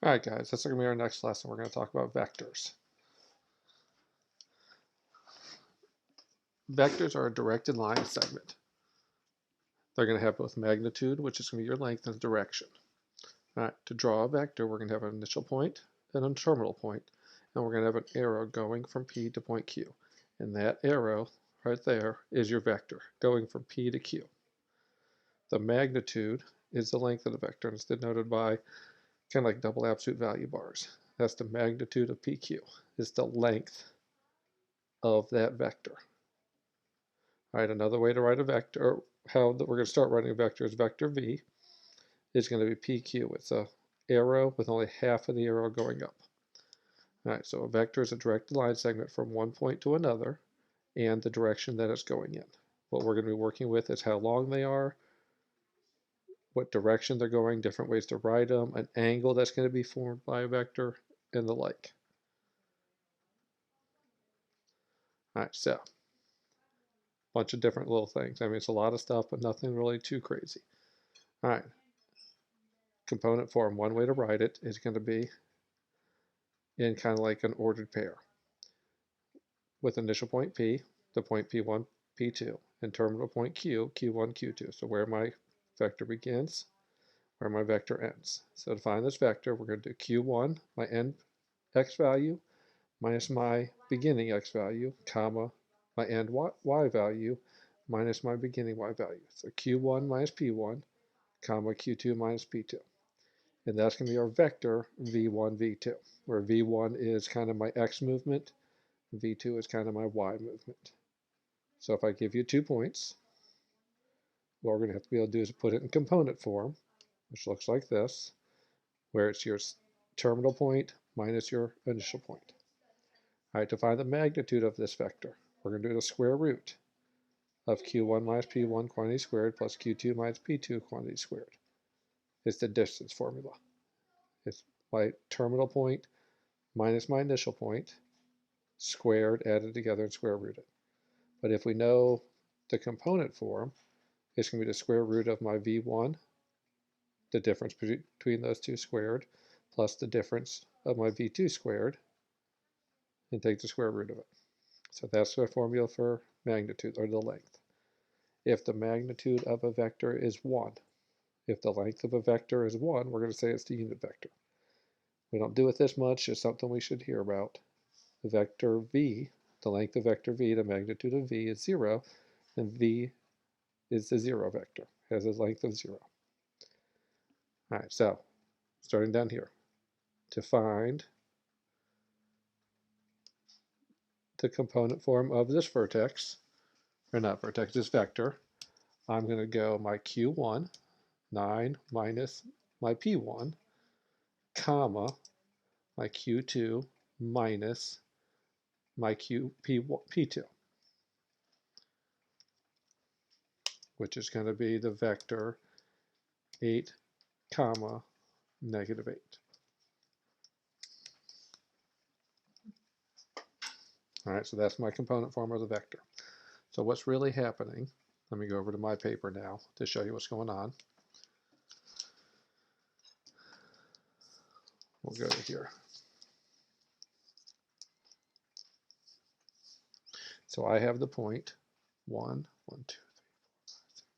All right, guys, that's going to be our next lesson. We're going to talk about vectors. Vectors are a directed line segment. They're going to have both magnitude, which is going to be your length, and direction. All right, to draw a vector, we're going to have an initial point and a terminal point, and we're going to have an arrow going from P to point Q. And that arrow right there is your vector, going from P to Q. The magnitude is the length of the vector, and it's denoted by kind of like double absolute value bars. That's the magnitude of PQ. It's the length of that vector. All right, another way to write a vector, how we're going to start writing a vector is vector V is going to be PQ. It's a arrow with only half of the arrow going up. All right, so a vector is a directed line segment from one point to another and the direction that it's going in. What we're going to be working with is how long they are, what direction they're going, different ways to write them, an angle that's going to be formed by a vector, and the like. All right, so bunch of different little things. I mean, it's a lot of stuff, but nothing really too crazy. All right, component form, one way to write it is going to be in kind of like an ordered pair with initial point P, the point P1, P2, and terminal point Q, Q1, Q2. So where my vector begins, where my vector ends. So to find this vector, we're going to do Q1, my end x value, minus my beginning x value, comma, my end y value, minus my beginning y value. So Q1 minus P1, comma, Q2 minus P2. And that's going to be our vector V1, V2, where V1 is kind of my x movement, V2 is kind of my y movement. So if I give you 2 points, what we're going to have to be able to do is put it in component form, which looks like this, where it's your terminal point minus your initial point. All right, to find the magnitude of this vector, we're going to do the square root of Q1 minus P1 quantity squared plus Q2 minus P2 quantity squared. It's the distance formula. It's my terminal point minus my initial point squared, added together, and square rooted. But if we know the component form, it's going to be the square root of my V1, the difference between those two squared, plus the difference of my V2 squared, and take the square root of it. So that's the formula for magnitude, or the length. If the magnitude of a vector is 1, if the length of a vector is 1, we're going to say it's the unit vector. We don't do it this much, it's something we should hear about. The vector v, the length of vector v, the magnitude of v is 0, and v is the 0 vector, has a length of 0. All right, so starting down here, to find the component form of this vertex, or not vertex, this vector, I'm going to go my q1, 9 minus my p1, comma, my q2 minus my p2, which is going to be the vector 8, comma, negative 8. All right, so that's my component form of the vector. So what's really happening, let me go over to my paper now to show you what's going on. We'll go to here. So I have the point 1, 1, 2, 3, 4, 5, 6, 7,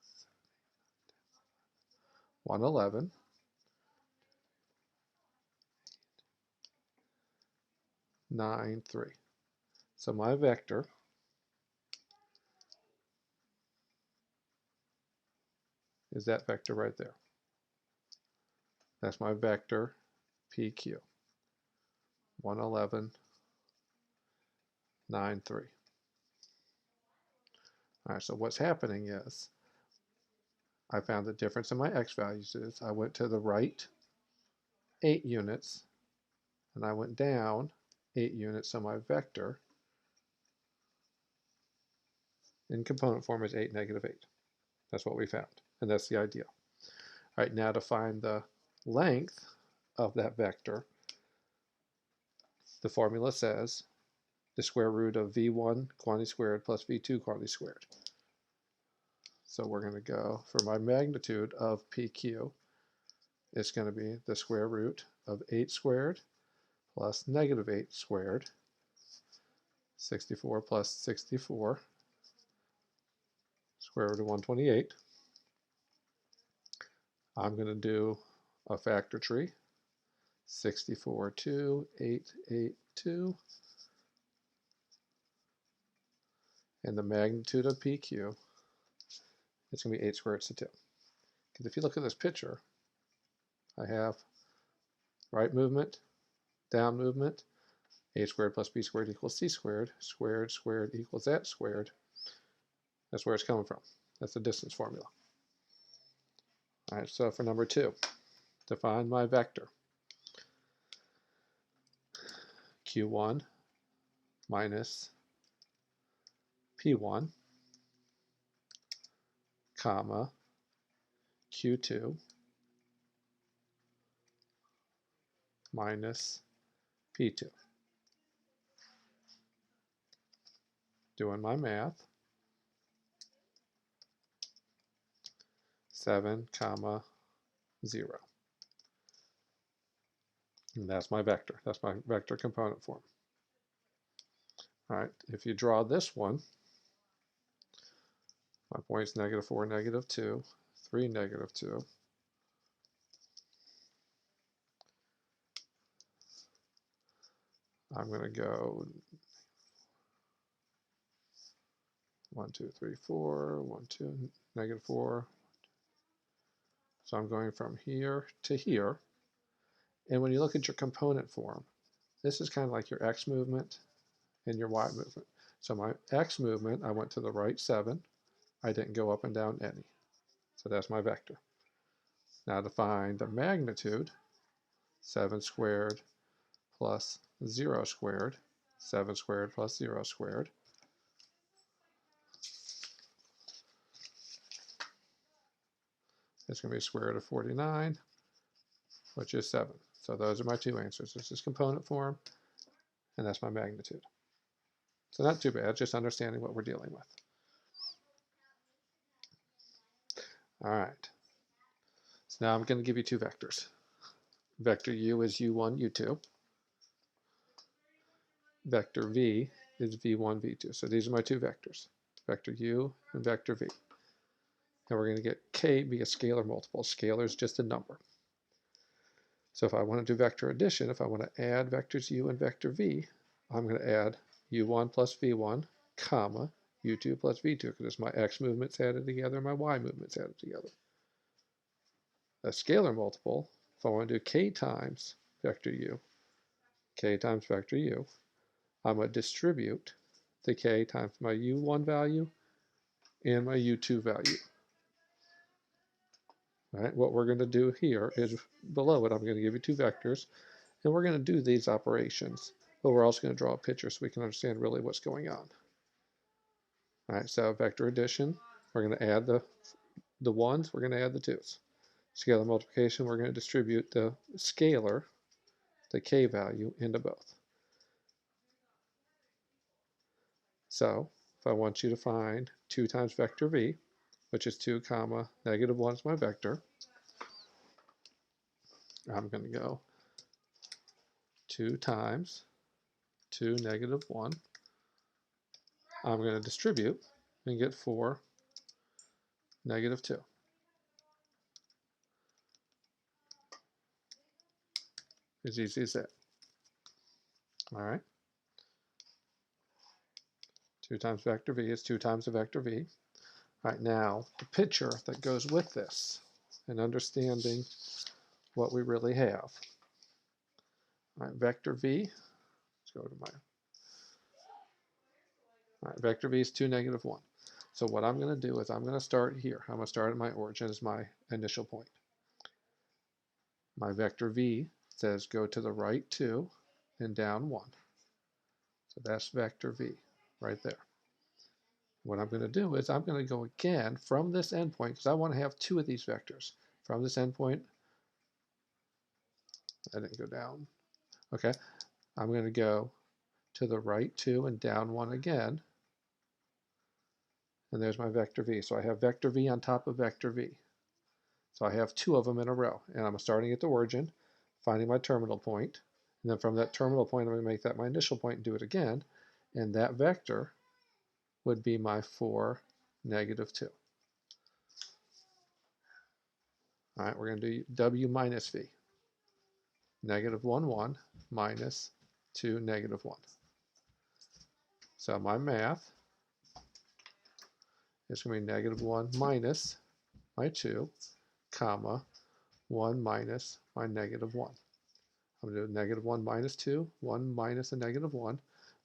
8, 9, 10, 111, 9, 3. So my vector is that vector right there. That's my vector PQ. 111, 9, 3. All right, so what's happening is I found the difference in my x values is I went to the right 8 units and I went down 8 units, so my vector in component form is 8, negative 8. That's what we found, and that's the idea. All right, now to find the length of that vector, the formula says the square root of v1 quantity squared plus v2 quantity squared. So we're going to go for my magnitude of PQ. it's going to be the square root of 8 squared plus negative 8 squared, 64 plus 64, square root of 128. I'm going to do a factor tree, 64, 2, 8, 8, 2, and the magnitude of PQ is going to be 8 squared to 2. Because if you look at this picture, I have right movement, down movement, a squared plus b squared equals c squared, squared squared equals that squared. That's where it's coming from. That's the distance formula. All right, so for number 2, define my vector. Q1 minus P1, comma, Q2 minus P2. Doing my math, 7, comma, 0. And that's my vector. That's my vector component form. All right, if you draw this one, my point's -4, -2, 3, -2. I'm going to go 1, 2, 3, 4, 1, 2, -4. So I'm going from here to here. And when you look at your component form, this is kind of like your X movement and your Y movement. So my X movement, I went to the right 7. I didn't go up and down any. So that's my vector. Now to find the magnitude, 7 squared plus 0 squared, 7 squared plus 0 squared. It's going to be square root of 49, which is 7. So those are my two answers. This is component form, and that's my magnitude. So not too bad, just understanding what we're dealing with. All right. So now I'm going to give you two vectors. Vector u is u1, u2. Vector v is v1, v2. So these are my two vectors, vector u and vector v. And we're going to get k be a scalar multiple. Scalar is just a number. So if I want to do vector addition, if I want to add vectors u and vector v, I'm going to add u1 plus v1, comma, u2 plus v2, because it's my x movements added together, my y movements added together. A scalar multiple, if I want to do k times vector u, k times vector u, I'm going to distribute the k times my u1 value and my u2 value. All right, what we're going to do here is below it, I'm going to give you two vectors, and we're going to do these operations, but we're also going to draw a picture so we can understand really what's going on. All right, so vector addition, we're going to add the ones, we're going to add the twos. Scalar multiplication, we're going to distribute the scalar, the k value, into both. So if I want you to find 2 times vector v, which is 2 comma -1 is my vector, I'm going to go 2 times 2 -1. I'm going to distribute and get 4 -2. As easy as that. All right. 2 times vector v is 2 times the vector v. All right, now the picture that goes with this and understanding what we really have. All right, vector v, let's go to my, all right, vector v is 2, -1. So what I'm going to do is I'm going to start here. I'm going to start at my origin as my initial point. My vector v says go to the right 2 and down 1. So that's vector v right there. What I'm going to do is I'm going to go again from this endpoint, because I want to have 2 of these vectors. From this endpoint, I didn't go down. Okay, I'm going to go to the right 2 and down 1 again. And there's my vector v. So I have vector v on top of vector v. So I have 2 of them in a row, and I'm starting at the origin, finding my terminal point, and then from that terminal point I'm going to make that my initial point and do it again, and that vector would be my 4, -2. All right, we're going to do W minus V. -1, 1 minus 2, -1. So my math is going to be -1 minus my 2, comma, 1 minus my -1. I'm going to do -1 minus 2, 1 minus a -1,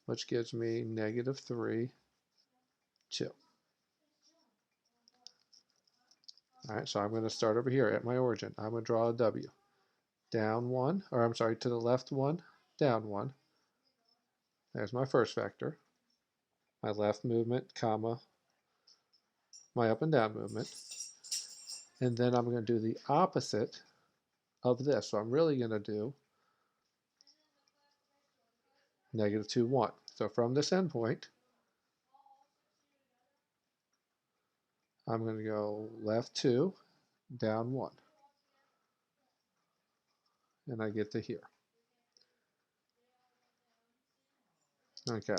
which gives me -3, 2. All right, so I'm going to start over here at my origin. I'm going to draw a W. Down 1, or I'm sorry, to the left 1, down 1. There's my first vector. My left movement, comma, my up and down movement. And then I'm going to do the opposite of this. So I'm really going to do -2, 1. So from this endpoint, I'm going to go left 2, down 1. And I get to here. Okay,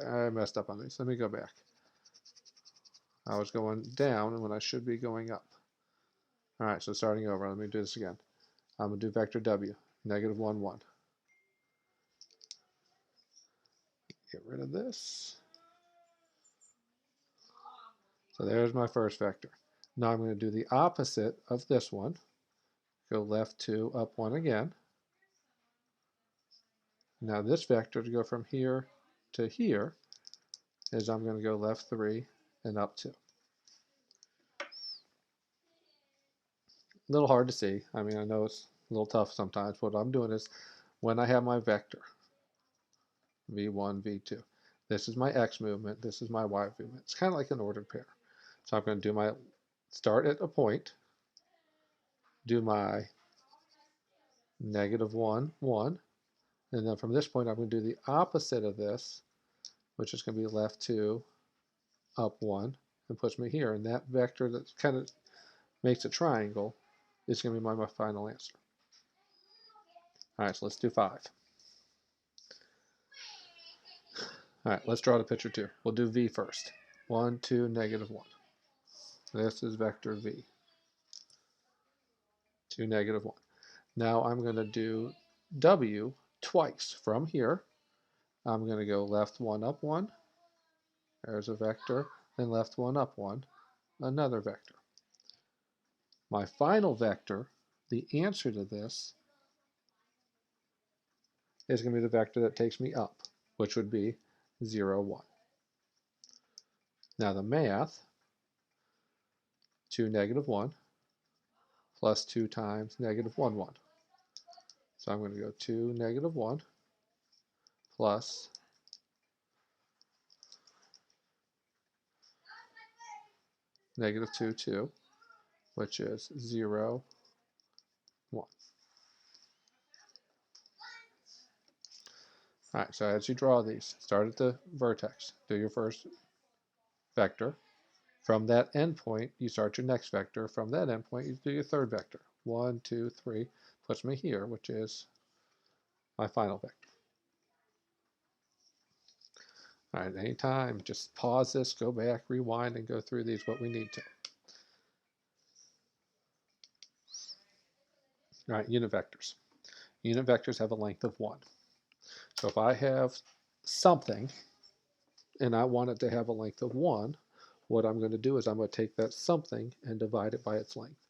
I messed up on these. Let me go back. I was going down when I should be going up. All right, so starting over, let me do this again. I'm going to do vector W, -1, 1. Get rid of this. So there's my first vector. Now I'm going to do the opposite of this one. Go left 2, up 1 again. Now this vector to go from here to here is I'm going to go left 3 and up 2. A little hard to see. I mean, I know it's a little tough sometimes. What I'm doing is when I have my vector, v1, v2, this is my x movement, this is my y movement. It's kind of like an ordered pair. So I'm going to do my start at a point, do my -1, 1, and then from this point I'm going to do the opposite of this, which is going to be left 2, up 1, and puts me here. And that vector that kind of makes a triangle is going to be my final answer. All right, so let's do 5. All right, let's draw the picture 2. We'll do V first. 1, 2, -1. This is vector V. 2, -1. Now I'm going to do W twice. From here, I'm going to go left 1, up 1. There's a vector. Then left 1, up 1. Another vector. My final vector, the answer to this, is going to be the vector that takes me up, which would be 0, 1. Now the math, 2, -1, plus 2 times -1, 1. So I'm going to go 2, -1, plus -2, 2, which is 0, 1. All right, so as you draw these, start at the vertex, do your first vector. From that endpoint, you start your next vector. From that endpoint, you do your third vector. 1, 2, 3, puts me here, which is my final vector. All right, anytime, just pause this, go back, rewind, and go through these what we need to. All right, unit vectors. Unit vectors have a length of 1. So if I have something and I want it to have a length of 1, what I'm going to do is I'm going to take that something and divide it by its length.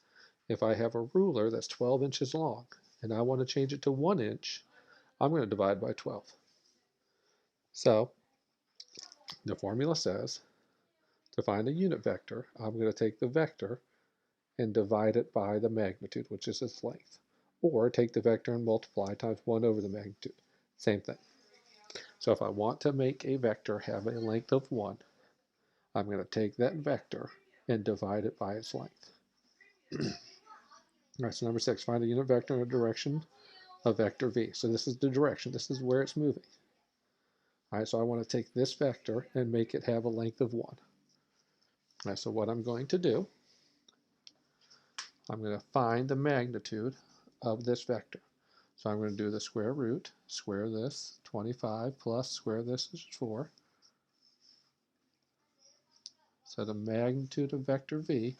If I have a ruler that's 12 inches long and I want to change it to 1 inch, I'm going to divide by 12. So the formula says to find a unit vector, I'm going to take the vector and divide it by the magnitude, which is its length. Or take the vector and multiply times 1 over the magnitude. Same thing. So if I want to make a vector have a length of 1, I'm going to take that vector and divide it by its length. All right, so number 6, find a unit vector in the direction of vector v. So this is the direction. This is where it's moving. All right, so I want to take this vector and make it have a length of 1. All right, so what I'm going to do, I'm going to find the magnitude of this vector. So I'm going to do the square root, square this, 25 plus square this is 4. So the magnitude of vector v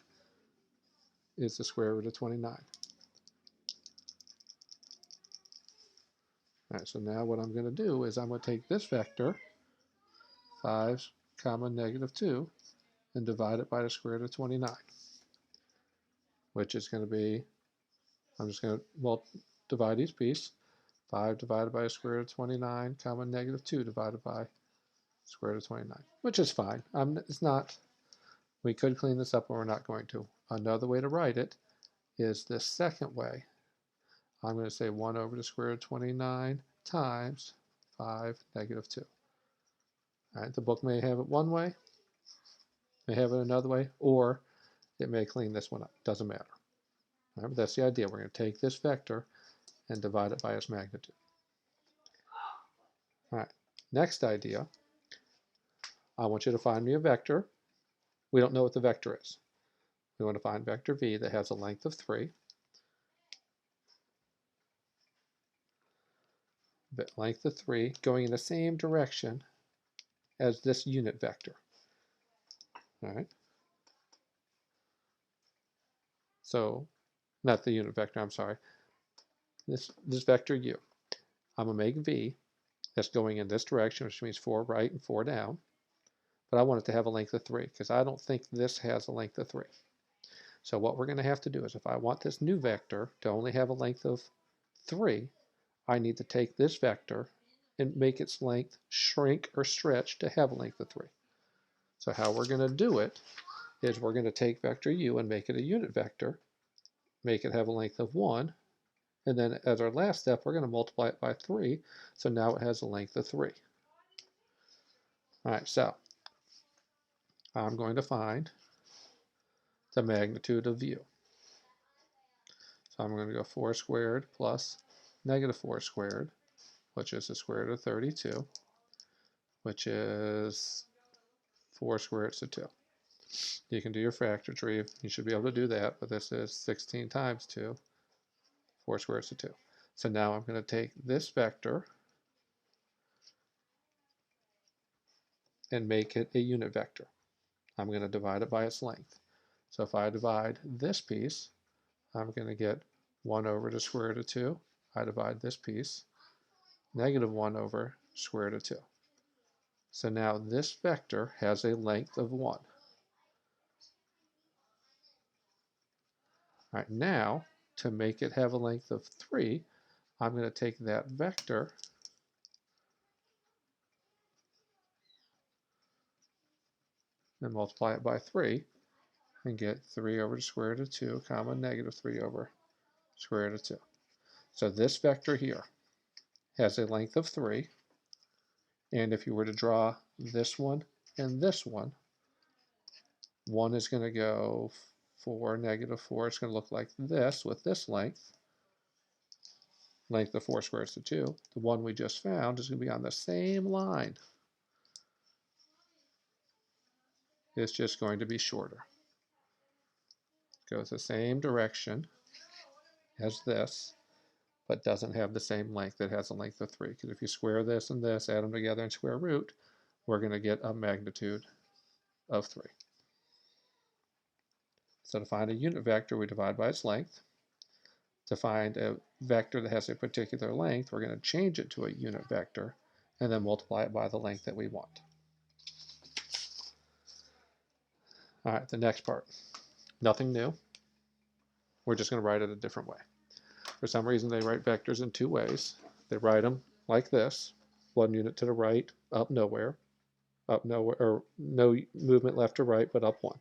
is the square root of 29. All right, so now what I'm going to do is I'm going to take this vector, 5, comma, negative 2, and divide it by the square root of 29, which is going to be, I'm just going to divide each piece. 5 divided by the square root of 29, comma, negative 2 divided by square root of 29, which is fine. It's not, we could clean this up, but we're not going to. Another way to write it is this second way. I'm going to say 1 over the square root of 29 times 5, negative 2. All right, the book may have it one way, may have it another way, or it may clean this one up. Doesn't matter. All right, but that's the idea. We're going to take this vector and divide it by its magnitude. All right, next idea. I want you to find me a vector. We don't know what the vector is. We want to find vector v that has a length of 3. The length of 3 going in the same direction as this unit vector. All right. So, not the unit vector, I'm sorry. This vector u. I'm going to make v that's going in this direction, which means 4 right and 4 down. But I want it to have a length of 3 because I don't think this has a length of 3. So what we're going to have to do is if I want this new vector to only have a length of 3, I need to take this vector and make its length shrink or stretch to have a length of 3. So how we're going to do it is we're going to take vector u and make it a unit vector, make it have a length of 1, and then as our last step, we're going to multiply it by 3, so now it has a length of 3. All right, so I'm going to find the magnitude of u. So I'm going to go 4 squared plus negative 4 squared, which is the square root of 32, which is 4 square roots of 2. You can do your factor tree. You should be able to do that, but this is 16 times 2, 4 square roots of 2. So now I'm going to take this vector and make it a unit vector. I'm going to divide it by its length. So if I divide this piece, I'm going to get 1 over the square root of 2. I divide this piece, negative 1 over square root of 2. So now this vector has a length of 1. All right, now to make it have a length of 3, I'm going to take that vector and multiply it by 3 and get 3 over the square root of 2, comma, negative 3 over square root of 2. So this vector here has a length of 3, and if you were to draw this one and this one is going to go 4, negative 4. It's going to look like this with this length of 4 square roots of 2. The one we just found is going to be on the same line. It's just going to be shorter. Goes the same direction as this, but doesn't have the same length. It has a length of 3. Because if you square this and this, add them together and square root, we're going to get a magnitude of 3. So to find a unit vector, we divide by its length. To find a vector that has a particular length, we're going to change it to a unit vector and then multiply it by the length that we want. All right, the next part. Nothing new. We're just going to write it a different way. For some reason, they write vectors in 2 ways. They write them like this: 1 unit to the right, up nowhere, or no movement left or right, but up 1.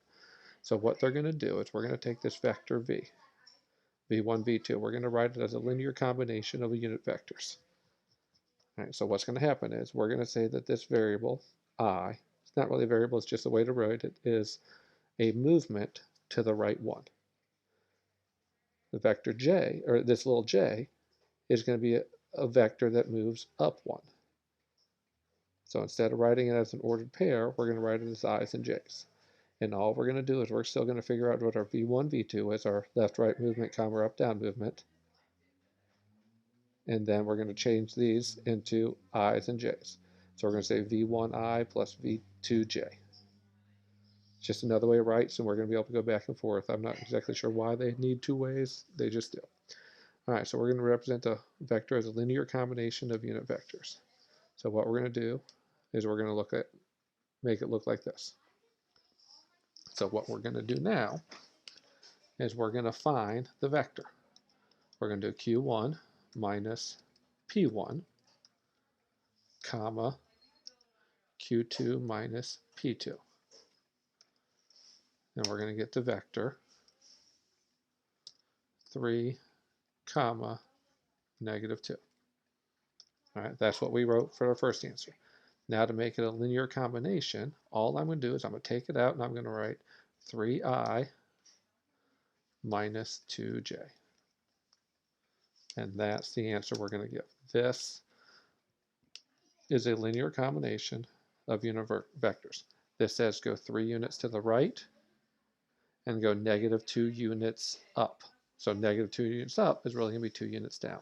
So what they're going to do is we're going to take this vector v, v1, v2. We're going to write it as a linear combination of unit vectors. All right, so what's going to happen is we're going to say that this variable, I, it's not really a variable, it's just a way to write it, is a movement to the right 1. The vector j, or this little j, is going to be a vector that moves up 1. So instead of writing it as an ordered pair, we're going to write it as i's and j's. And all we're going to do is we're still going to figure out what our V1, V2 is, our left-right movement, comma, up-down movement. And then we're going to change these into I's and J's. So we're going to say V1I plus V2J. Just another way to write, so we're going to be able to go back and forth. I'm not exactly sure why they need two ways. They just do. All right, so we're going to represent a vector as a linear combination of unit vectors. So what we're going to do is we're going to make it look like this. So what we're going to do now is we're going to find the vector. We're going to do Q1 minus P1, comma, Q2 minus P2. And we're going to get the vector 3, comma, negative 2. All right, that's what we wrote for our first answer. Now to make it a linear combination, all I'm going to do is I'm going to take it out and I'm going to write 3I minus 2J. And that's the answer we're going to give. This is a linear combination of unit vectors. This says go 3 units to the right and go negative 2 units up. So negative 2 units up is really going to be 2 units down.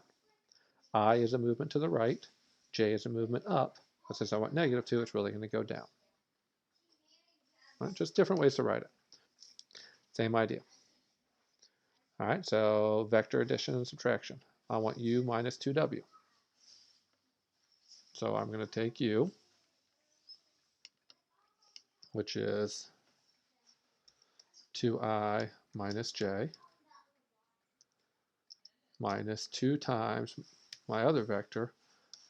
I is a movement to the right. J is a movement up. But since I want negative 2, it's really going to go down. Right, just different ways to write it. Same idea. All right, so vector addition and subtraction. I want u minus 2w. So I'm going to take u, which is 2I minus j, minus 2 times my other vector,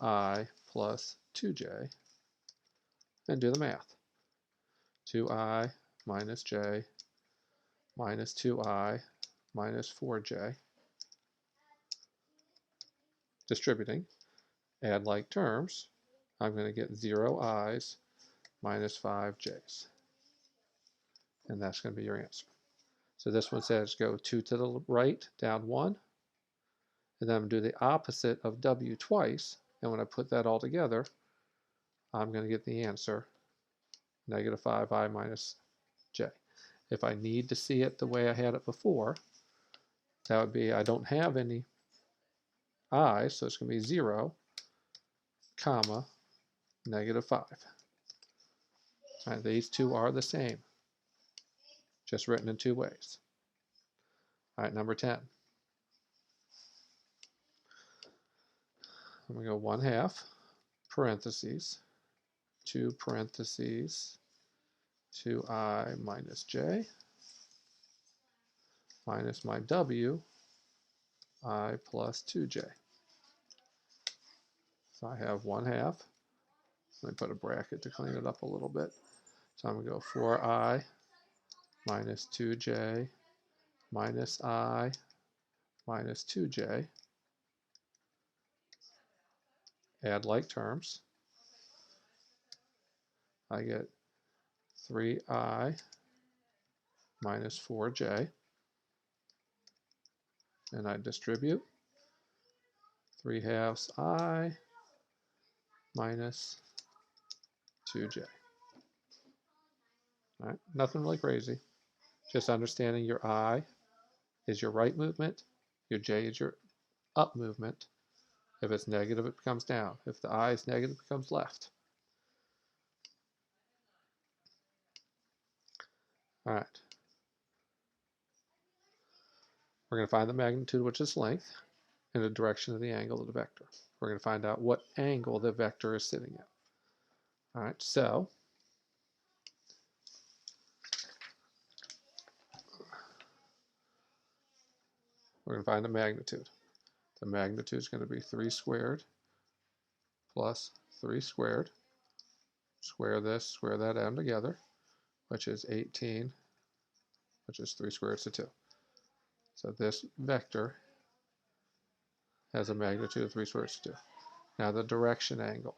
I plus 2j, and do the math. 2I minus j minus 2I minus 4j. Distributing, add like terms, I'm going to get 0 i's minus 5 j's. And that's going to be your answer. So this one says go 2 to the right, down 1. And then I'm going to do the opposite of w twice. And when I put that all together, I'm going to get the answer, negative 5I minus j. If I need to see it the way I had it before, that would be I don't have any I, so it's going to be 0, comma, negative 5. And these two are the same, just written in 2 ways. All right, number 10. I'm going to go 1/2, parentheses, 2 parentheses, 2I minus j, minus my w, I plus 2j. So I have 1/2. Let me put a bracket to clean it up a little bit. So I'm going to go 4I minus 2j minus I minus 2j. Add like terms. I get 3I minus 4j. And I distribute 3/2 I minus 2j. All right, nothing really crazy. Just understanding your I is your right movement, your j is your up movement. If it's negative, it becomes down. If the I is negative, it becomes left. All right. We're going to find the magnitude, which is length, and the direction of the angle of the vector. We're going to find out what angle the vector is sitting at. All right, so we're going to find the magnitude. The magnitude is going to be 3 squared plus 3 squared. Square this, square that down together, which is 18, which is 3 squared to 2. So this vector has a magnitude of 3 squared to 2. Now the direction angle.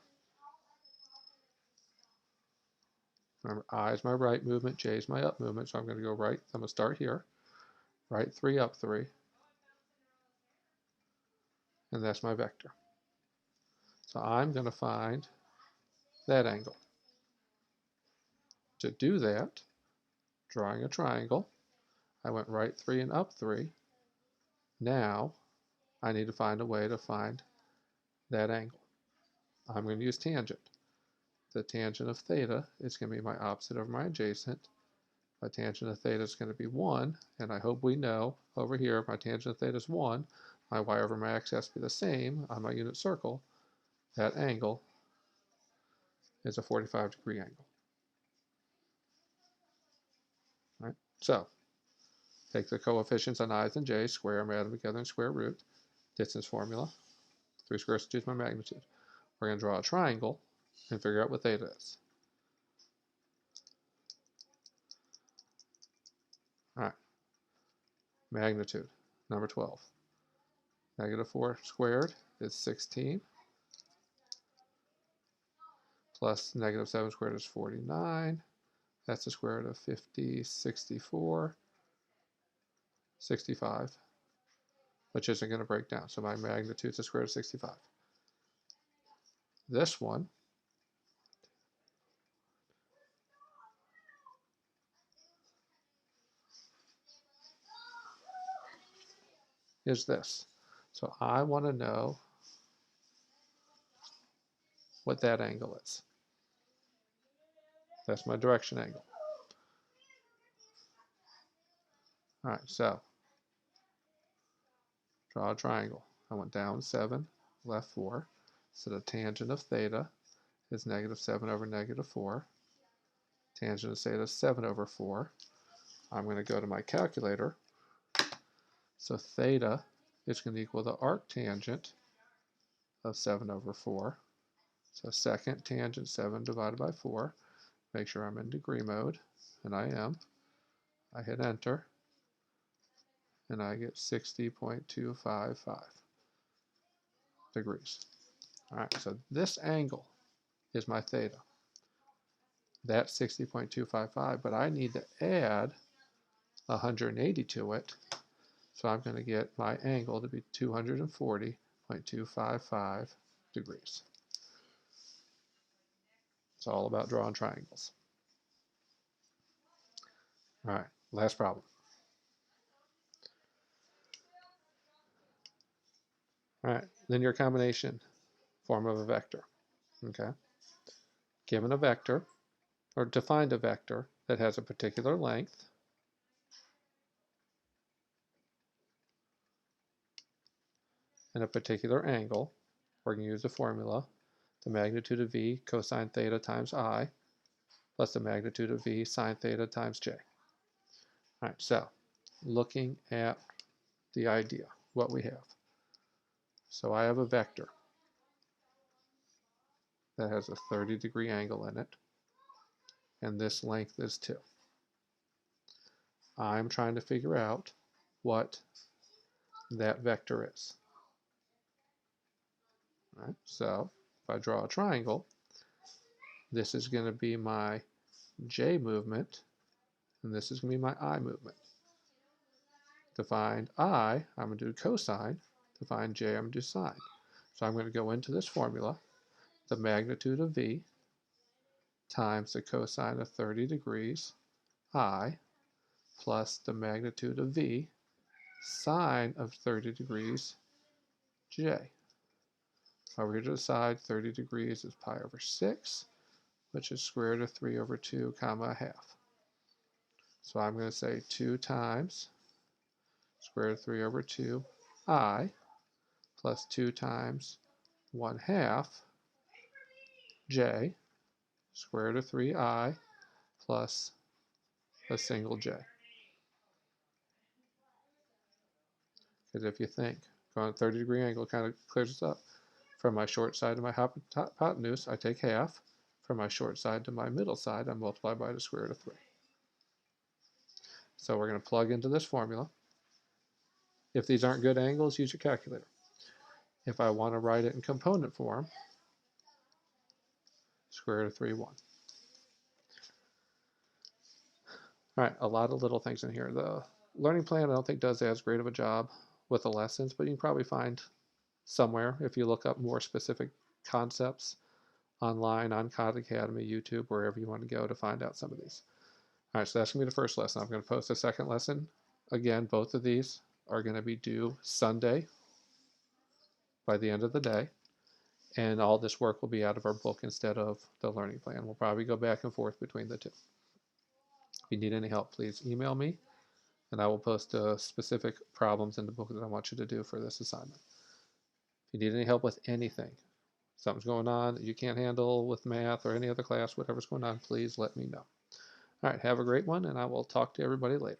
Remember, I is my right movement, J is my up movement, so I'm going to go right. I'm going to start here. Right 3, up 3. And that's my vector. So I'm going to find that angle. To do that, drawing a triangle. I went right 3 and up 3. Now I need to find a way to find that angle. I'm going to use tangent. The tangent of theta is going to be my opposite over my adjacent. My tangent of theta is going to be 1, and I hope we know over here my tangent of theta is 1. My y over my x has to be the same on my unit circle. That angle is a 45-degree angle. Right? So take the coefficients on i's and j's, square them, add them together, and square root. Distance formula. 3 squares to 2 is my magnitude. We're going to draw a triangle and figure out what theta is. All right. Magnitude, number 12. Negative 4 squared is 16. Plus negative 7 squared is 49. That's the square root of 50, 64, 65, which isn't going to break down. So my magnitude is the square root of 65. This one is this. So I want to know what that angle is. That's my direction angle. All right, so draw a triangle. I went down 7, left 4. So the tangent of theta is negative 7 over negative 4. Tangent of theta is 7 over 4. I'm going to go to my calculator. So theta is going to equal the arctangent of 7 over 4. So second tangent 7 divided by 4. Make sure I'm in degree mode, and I am. I hit enter, and I get 60.255 degrees. All right, so this angle is my theta. That's 60.255, but I need to add 180 to it. So I'm going to get my angle to be 240.255 degrees. It's all about drawing triangles. All right, last problem. All right, linear combination, form of a vector. Okay. Given a vector, or defined a vector that has a particular length, and a particular angle, we're going to use the formula, the magnitude of v cosine theta times I, plus the magnitude of v sine theta times j. All right, so looking at the idea, what we have. So I have a vector that has a 30-degree angle in it, and this length is 2. I'm trying to figure out what that vector is. All right, so if I draw a triangle, this is going to be my j movement, and this is going to be my I movement. To find I, I'm going to do cosine. To find j, I'm going to do sine. So I'm going to go into this formula, the magnitude of v times the cosine of 30 degrees I plus the magnitude of v sine of 30 degrees j. Over here to the side, 30 degrees is pi over 6, which is square root of 3 over 2 comma a half. So I'm going to say 2 times square root of 3 over 2 I plus 2 times 1/2 j square root of 3I plus a single j. Because if you think, going a 30-degree angle kind of clears this up. From my short side to my hypotenuse, I take half. From my short side to my middle side, I multiply by the square root of 3. So we're going to plug into this formula. If these aren't good angles, use your calculator. If I want to write it in component form, square root of 3, 1. All right, a lot of little things in here. The learning plan I don't think does as great of a job with the lessons, but you can probably find somewhere if you look up more specific concepts online on Khan Academy, YouTube, wherever you want to go to find out some of these. All right, so that's going to be the first lesson. I'm going to post a second lesson. Again, both of these are going to be due Sunday by the end of the day. And all this work will be out of our book instead of the learning plan. We'll probably go back and forth between the two. If you need any help, please email me, and I will post specific problems in the book that I want you to do for this assignment. If you need any help with anything, something's going on that you can't handle with math or any other class, whatever's going on, please let me know. All right, have a great one, and I will talk to everybody later.